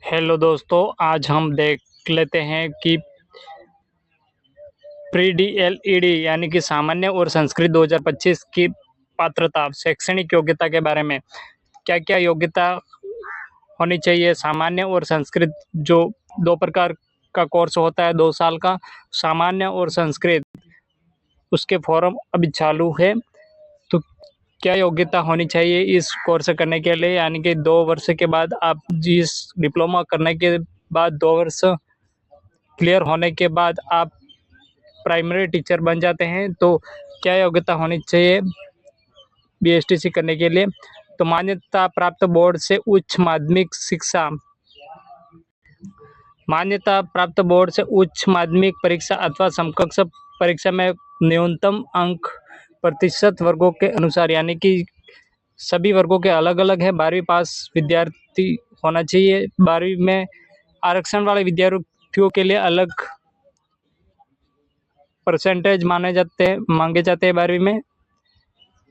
Hello दोस्तों, आज हम देख लेते हैं कि pre D L E D यानी कि सामान्य और संस्कृत 2025 की पात्रता शैक्षणिक योग्यता के बारे में। क्या क्या योग्यता होनी चाहिए? सामान्य और संस्कृत जो दो प्रकार का कोर्स होता है, 2 साल का। सामान्य और संस्कृत, उसके फॉर्म अभी चालू है। तो क्या योग्यता होनी चाहिए इस कोर्स करने के लिए? यानी कि 2 वर्ष के बाद आप जिस डिप्लोमा करने के बाद 2 वर्ष क्लियर होने के बाद आप प्राइमरी टीचर बन जाते हैं। तो क्या योग्यता होनी चाहिए बीएसटीसी करने के लिए? तो मान्यता प्राप्त बोर्ड से उच्च माध्यमिक शिक्षा, मान्यता प्राप्त बोर्ड से उच्च माध्यमिक परीक्षा अथवा समकक्ष परीक्षा में न्यूनतम अंक प्रतिशत वर्गों के अनुसार, यानी कि सभी वर्गों के अलग अलग है। 12वीं पास विद्यार्थी होना चाहिए। 12वीं में आरक्षण वाले विद्यार्थियों के लिए अलग परसेंटेज मांगे जाते हैं। 12वीं में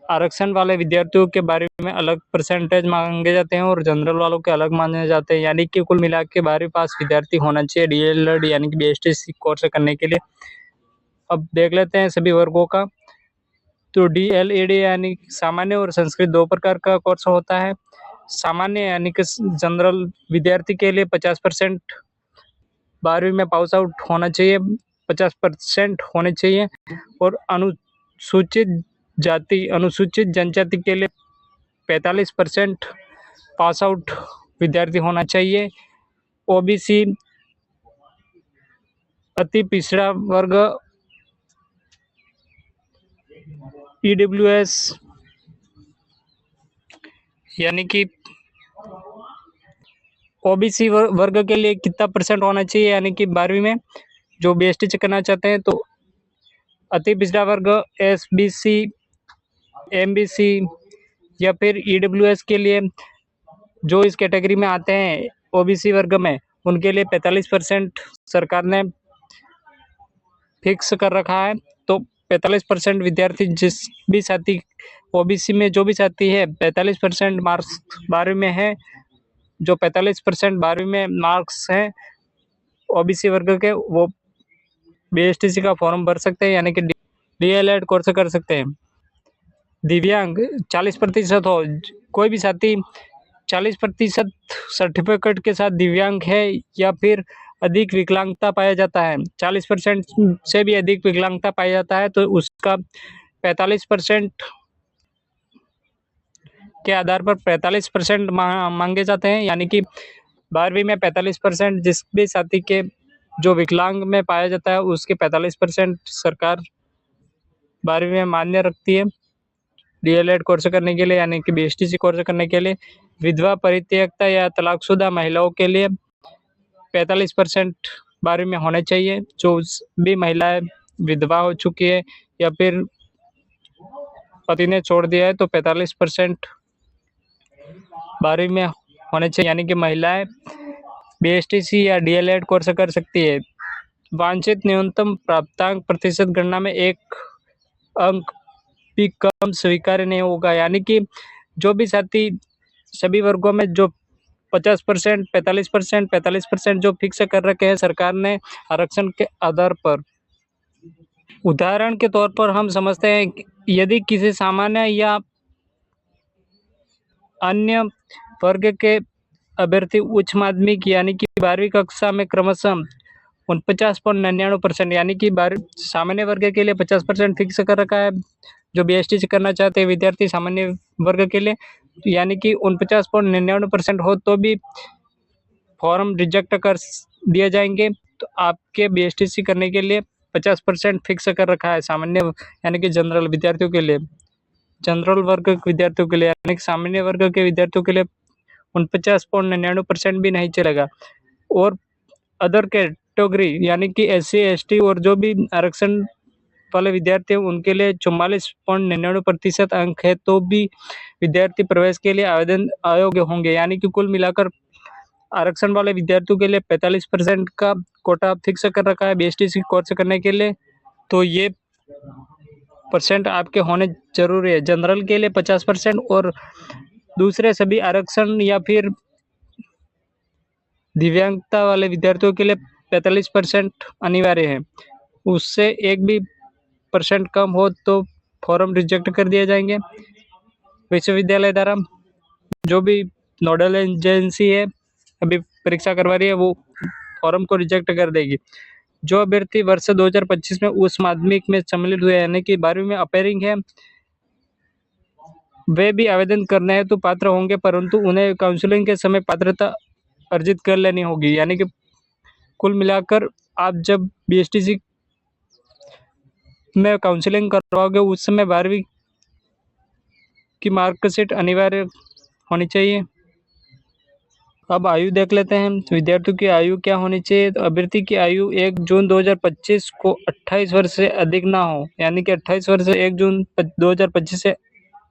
आरक्षण वाले विद्यार्थियों के बारे में अलग परसेंटेज मांगे जाते हैं और जनरल वालों के अलग माने जाते हैं। यानी कि कुल मिला के 12वीं पास विद्यार्थी होना चाहिए डीएलएड यानी कि बीएसटीसी कोर्स करने के लिए। अब देख लेते हैं सभी वर्गों का। तो डीएलएडी यानी सामान्य और संस्कृत 2 प्रकार का कोर्स होता है। सामान्य यानी कि जनरल विद्यार्थी के लिए 50% 12वीं में पास आउट होना चाहिए, 50% होने चाहिए। और अनुसूचित जनजाति के लिए 45% पास आउट विद्यार्थी होना चाहिए। ओबीसी, अति पिछड़ा वर्ग, ईडब्ल्यूएस यानी कि ओबीसी वर्ग के लिए कितना परसेंट होना चाहिए? यानी कि 12वीं में जो बीएसटी करना चाहते हैं। तो अति पिछड़ा वर्ग, एसबीसी, एमबीसी या फिर ईडब्ल्यूएस के लिए जो इस कैटेगरी में आते हैं ओबीसी वर्ग में, उनके लिए 45% सरकार ने फिक्स कर रखा है। तो 45% विद्यार्थी जिस भी साथी ओबीसी में जो भी साथी है 45% मार्क्स 12वीं में है, जो 45% 12वीं में मार्क्स हैं ओबीसी वर्ग के, वो बीएसटीसी का फॉर्म भर सकते हैं यानी कि डीएलएड कोर्स कर सकते हैं। दिव्यांग 40% हो, कोई भी साथी 40% सर्टिफिकेट के साथ दिव्यांग है या फिर अधिक विकलांगता पाया जाता है, 40% से भी अधिक विकलांगता पाया जाता है, तो उसका 45% के आधार पर 45% मांगे जाते हैं। यानी कि 12वीं में 45% जिस भी साथी के जो विकलांग में पाया जाता है उसके 45% सरकार 12वीं में मान्य रखती है डीएलएड कोर्स करने के लिए यानी कि बीएसटीसी कोर्स करने के लिए। विधवा, परित्यक्ता या तलाकशुदा महिलाओं के लिए 45% 12वीं में होने चाहिए। जो भी महिलाएं विधवा हो चुकी है या फिर पति ने छोड़ दिया है तो 45% 12वीं में होने चाहिए। यानी कि महिलाएं बीएसटीसी या डीएलएड कोर्स कर सकती है। वांछित न्यूनतम प्राप्तांक प्रतिशत गणना में 1 अंक भी कम स्वीकार्य नहीं होगा। यानी कि जो भी साथी सभी वर्गों में जो 50%, 45%, 45% जो फिक्स कर रखे हैं सरकार ने आरक्षण के आधार पर। उदाहरण के तौर पर हम समझते हैं कि यदि किसी सामान्य या अन्य वर्ग के अभ्यर्थी उच्च माध्यमिक यानी कि 12वीं कक्षा में क्रमशः 49.99% यानी कि सामान्य वर्ग के लिए 50% फिक्स कर रखा है जो बीएसटी से करना चाहते हैं विद्यार्थी सामान्य वर्ग के लिए, यानी कि 49.99% हो तो भी फॉर्म रिजेक्ट कर दिए जाएंगे। तो आपके बीएसटीसी करने के लिए 50% फिक्स कर रखा है सामान्य यानी कि जनरल विद्यार्थियों के लिए। जनरल वर्ग के विद्यार्थियों के लिए यानी कि सामान्य वर्ग के विद्यार्थियों के लिए 49.99% भी नहीं चलेगा। और अदर कैटेगरी यानी कि एससी, एसटी और जो भी आरक्षण वाले विद्यार्थी हैं उनके लिए 44.99% अंक है तो भी विद्यार्थी प्रवेश के लिए आवेदन अयोग्य होंगे। यानी कि कुल मिलाकर आरक्षण वाले विद्यार्थियों के लिए 45% का कोटा फिक्स कर रखा है बीएसटीसी कोर्स करने के लिए। तो ये परसेंट आपके होने जरूरी है। जनरल के लिए 50% और दूसरे सभी आरक्षण या फिर दिव्यांगता वाले विद्यार्थियों के लिए 45% अनिवार्य है। उससे एक भी परसेंट कम हो तो फॉर्म रिजेक्ट कर दिए जाएंगे। विश्वविद्यालय द्वारा जो भी नोडल एजेंसी है अभी परीक्षा करवा रही है वो फॉर्म को रिजेक्ट कर देगी। जो अभ्यर्थी वर्ष 2025 में उच्च माध्यमिक में सम्मिलित हुए यानी कि 12वीं में अपेयरिंग है वे भी आवेदन करने हैं तो पात्र होंगे, परंतु उन्हें काउंसलिंग के समय पात्रता अर्जित कर लेनी होगी। यानी कि कुल मिलाकर आप जब बीएसटीसी में काउंसलिंग करवाओगे उस समय 12वीं की मार्कशीट अनिवार्य होनी चाहिए। अब आयु देख लेते हैं, विद्यार्थियों की आयु क्या होनी चाहिए। तो अभ्यर्थी की आयु 1 जून 2025 को 28 वर्ष से अधिक ना हो, यानी कि 28 वर्ष 1 जून 2025 से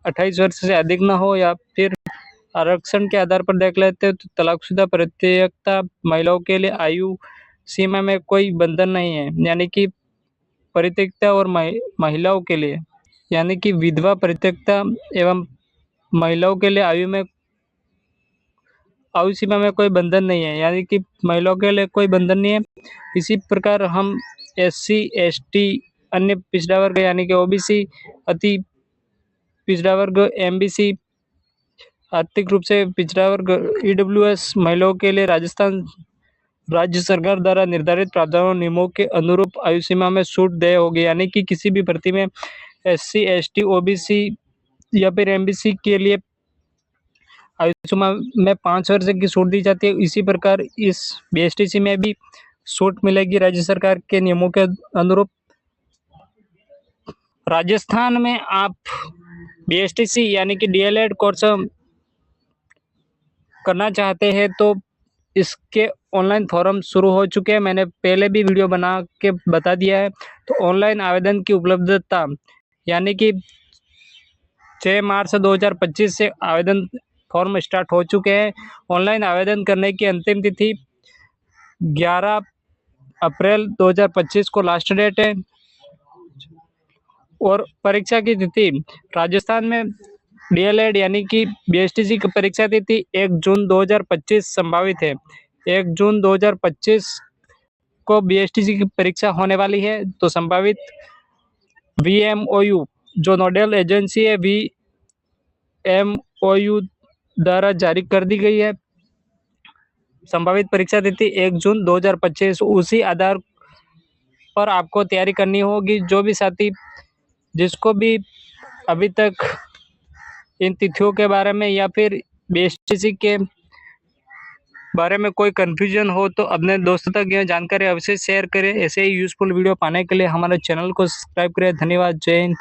28 वर्ष से अधिक ना हो। या फिर आरक्षण के आधार पर देख लेते हैं तो तलाकशुदा परित्यक्ता महिलाओं के लिए आयु सीमा में कोई बंधन नहीं है, यानी कि परित्यक्ता और महिलाओं के लिए, यानी कि विधवा परित्यक्ता एवं महिलाओं के लिए आयु सीमा में कोई बंधन नहीं है, यानी कि महिलाओं के लिए कोई बंधन नहीं है। इसी प्रकार हम SC ST अन्य पिछड़ा वर्ग यानी कि OBC अति पिछड़ा वर्ग MBC आर्थिक रूप से पिछड़ा वर्ग EWS महिलाओं के लिए राजस्थान राज्य सरकार द्वारा निर्धारित प्रावधानों नियमों के अनुरूप आयु सीमा में छूट देय होगी। यानी कि किसी भी भर्ती में SC ST OBC या फिर MBC के लिए आयु सीमा में 5 वर्ष की छूट दी जाती है। इसी प्रकार इस BSTC में भी छूट मिलेगी राज्य सरकार के नियमों के अनुरूप। राजस्थान में आप BSTC यानी कि DLED कोर्स करना चाहते हैं तो इसके ऑनलाइन फॉर्म शुरू हो चुके हैं। मैंने पहले भी वीडियो बना के बता दिया है। तो ऑनलाइन आवेदन की उपलब्धता यानी कि 6 मार्च 2025 से आवेदन फॉर्म स्टार्ट हो चुके हैं। ऑनलाइन आवेदन करने की अंतिम तिथि 11 अप्रैल 2025 को लास्ट डेट है। और परीक्षा की तिथि राजस्थान में DLED यानी कि BSTC की परीक्षा तिथि 1 जून 2025 संभावित है। 1 जून 2025 को BSTC की परीक्षा होने वाली है। तो संभावित VMOU जो नोडल एजेंसी है VMOU द्वारा जारी कर दी गई है। संभावित परीक्षा तिथि 1 जून 2025। उसी आधार पर आपको तैयारी करनी होगी। जो भी साथी जिसको भी अभी तक इन तिथियों के बारे में या फिर BSTC के बारे में कोई कन्फ्यूजन हो तो अपने दोस्तों तक यह जानकारी अवश्य शेयर करें। ऐसे ही यूजफुल वीडियो पाने के लिए हमारे चैनल को सब्सक्राइब करें। धन्यवाद। जय हिंद।